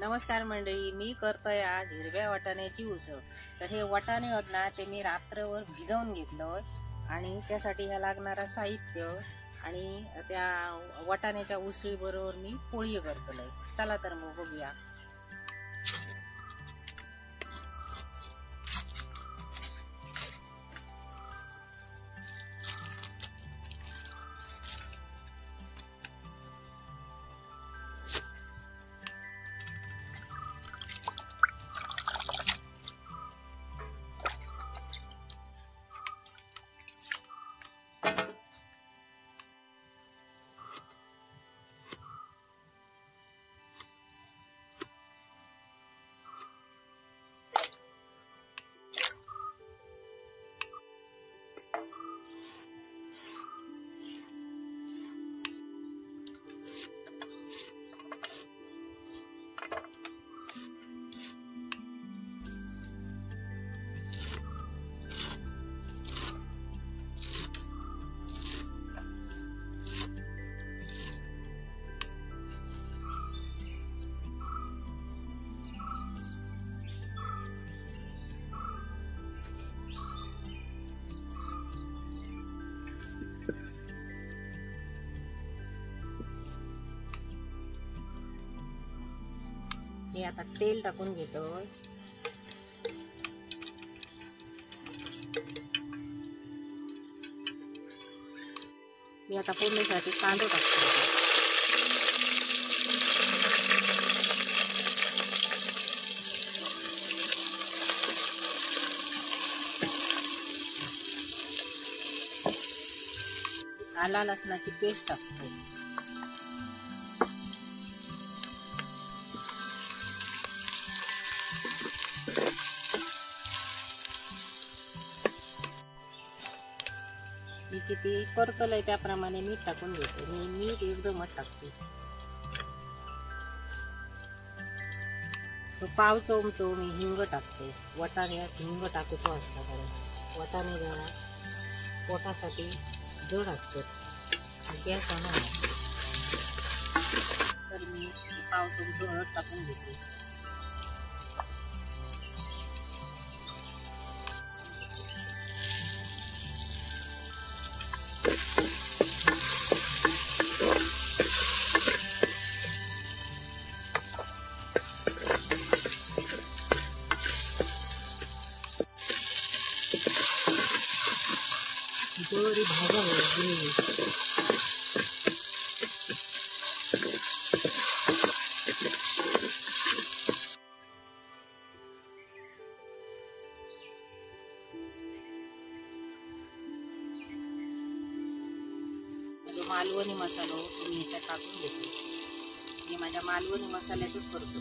नमस्कार मंडळी, मी करतोय आज हिरव्या वाटाण्याची उसळ। तर हे वाटाणे आहेत ना, ते मी रात्रभर भिजवून घेतलं आणि त्यासाठी ह्या लागणारा साहित्य आणि त्या वाटाण्याच्या उसळी बरोबर मी पोळी करतोय। चला तर मग बघूया। मी आता तेल टाकून घेतो। मी आता फोडणीसाठी कांदा टाकतो। आला लसणाची पेस्ट टाकतो। मी किती करतोय त्याप्रमाणे मीठ टाकून घेते। मी मीठ एकदमच टाकते। पाव चमचा मी हिंग टाकते। वाटाण्यात हिंग टाकतो असता, कारण वाटाणे जरा पोटासाठी जड असतात, गॅस होणार। तर मी पाव चमचा हळद टाकून घेते। बरी भाजा ग्रेव्ही. मालवणी मसाला मी ह्याच्यात टाकून घेते. मी माझ्या मालवणी मसाल्यातच करतो.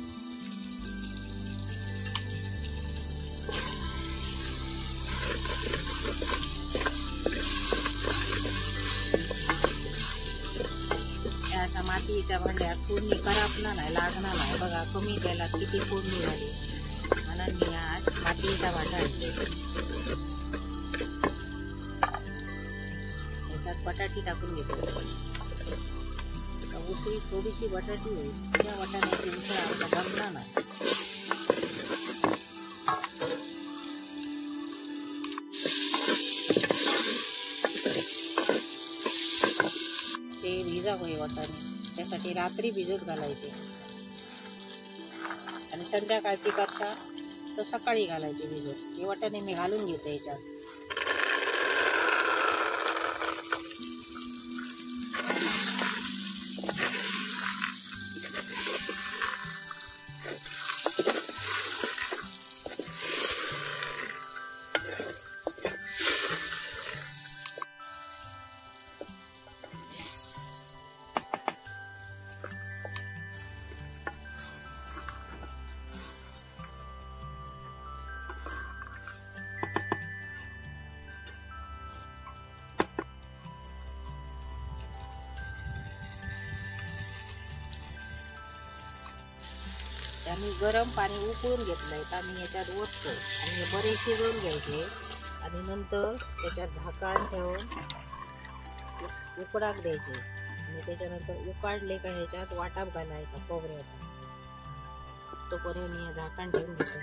अशा मातीच्या भांड्यात फोडणी करापणार नाही, लागणार नाही. बघा कमी तेलात किती फोडणी झाली. म्हणून मी आज मातीचा भांडा आणते. त्याच्यात बटाटी टाकून घेतो. उसळी थोडीशी बटाटी होईल. त्या वाटाण्याची उसळ आपला जमणार नाही. ते भिजावे वाटाणे, त्यासाठी रात्री भिजत घालायचे आणि संध्याकाळची करशा तर सकाळी घालायचे भिजत. हे वाटाणे मी घालून घेते याच्यात. आम्ही गरम पाणी उकळून घेतलंय तर आम्ही याच्यात ओततो आणि हे बरे शिजवून घ्यायचे आणि नंतर त्याच्यात झाकण ठेवून उकडाक द्यायचे आणि त्याच्यानंतर उकाडले का ह्याच्यात वाटाप घालायचा खोबऱ्याचा. तोपर्यंत मी झाकण ठेवून घेतो.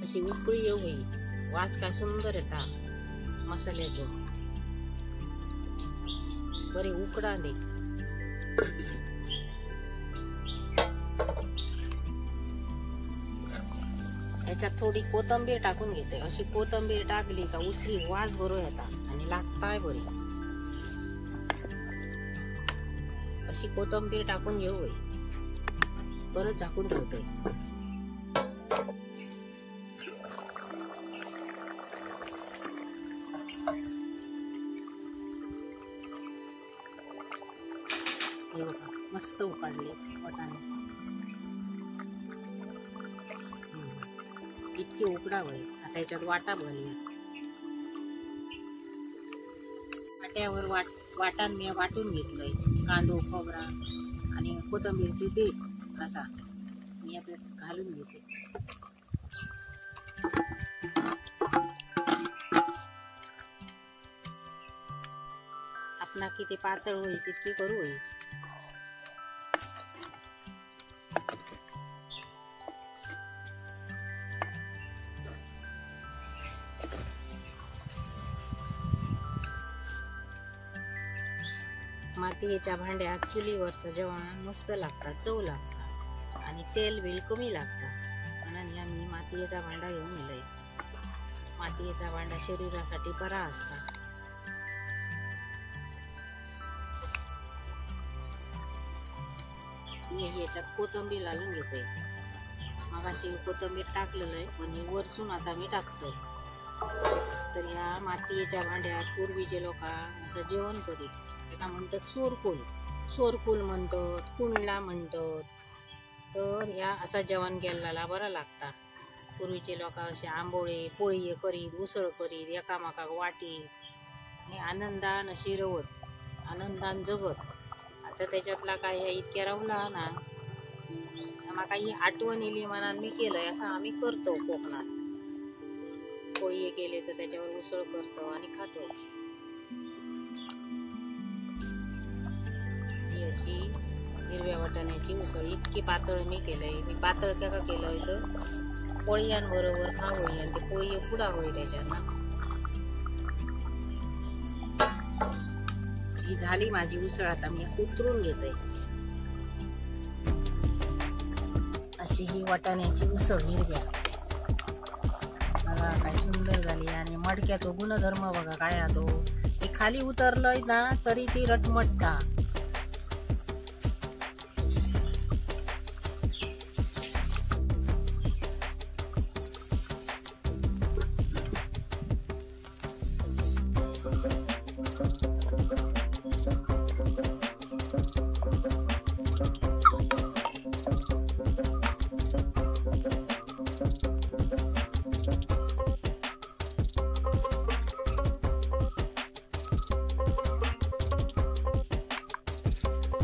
अशी उकळी येऊ होई. वास काय सुंदर येतात मसाल्याचं. बरे उकडा दे. याच्यात थोडी कोथिंबीर टाकून घेते. अशी कोथिंबीर टाकली का उसळी वास बरो येतात आणि लागताय बरी. अशी कोथिंबीर टाकून घेऊ होई. परत झाकून ठेवते. मस्त उकाडले वाटाणे. इतके उकडावे. आता याच्यात वाटा भरली. वाट्यावर वाटाण मी वाटून घेतलंय. कांदो खोबरा आणि कोथिंबीरची देठ असा मी आता घालून घेते. आपला किती पातळ होईल तितकी करू होईल. मातीच्या भांड्यात चुलीवरचं जेवण मस्त लागतात, चव लागतात आणि तेल बिल कमी लागतात. म्हणून आम्ही मातीचा भांडा घेऊन येलोय. मातीचा भांडा शरीरासाठी बरा असता. मी याच्यात कोथिंबीर घालून घेते. मगाशी कोथिंबीर टाकलेलं आहे पण हे वरसून आता मी टाकतोय. तर ह्या मातीच्या भांड्यात पूर्वीचे लोक असं जेवण करीत. एका म्हणतात सोरकुल, सोरकुल म्हणतात, कुंडला म्हणतात. तर ह्या असं जेवण केलेला बरं लागता. पूर्वीचे लोक असे आंबोळे पोळी करीत, उसळ करीत, एकामेकाक वाटीत आणि आनंदान शिरवत, आनंदान जगत. आता त्याच्यातला काय इतक्या राहला ना, मला काही आठवण इली मनात मी केलंय असं आम्ही करतो कोकणात. पोळी केले तर त्याच्यावर उसळ करतो आणि खातो. ही अशी हिरव्या वाटाण्याची उसळ इतकी पातळ मी केलंय. मी पातळ का केलं तर पोळ्यांबरोबर खाऊ होई आणि ते पोळी पुडा होई त्याच्यात. ही झाली माझी उसळ. आता मी उतरून घेते. अशी ही वाटाण्याची उसळ हिरव्या बघा काय सुंदर झाली. आणि मडक्यातो गुणधर्म बघा काय तो, ती खाली उतरलंय ना तरी ती रटमटता.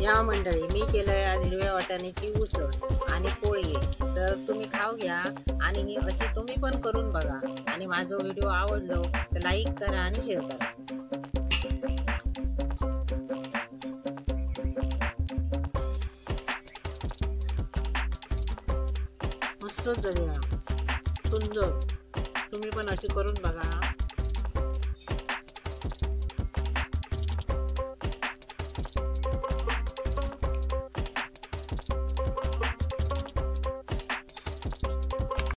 या मंडळी मी केलंय आज हिरव्या वाटाण्याची उसळ आणि पोळी. तर तुम्ही खाऊ घ्या आणि ही अशी तुम्ही पण करून बघा. आणि माझा व्हिडिओ आवडलो तर लाईक करा आणि शेअर करा. मस्त झाली सुंदर. तुम्ही पण अशी करून बघा.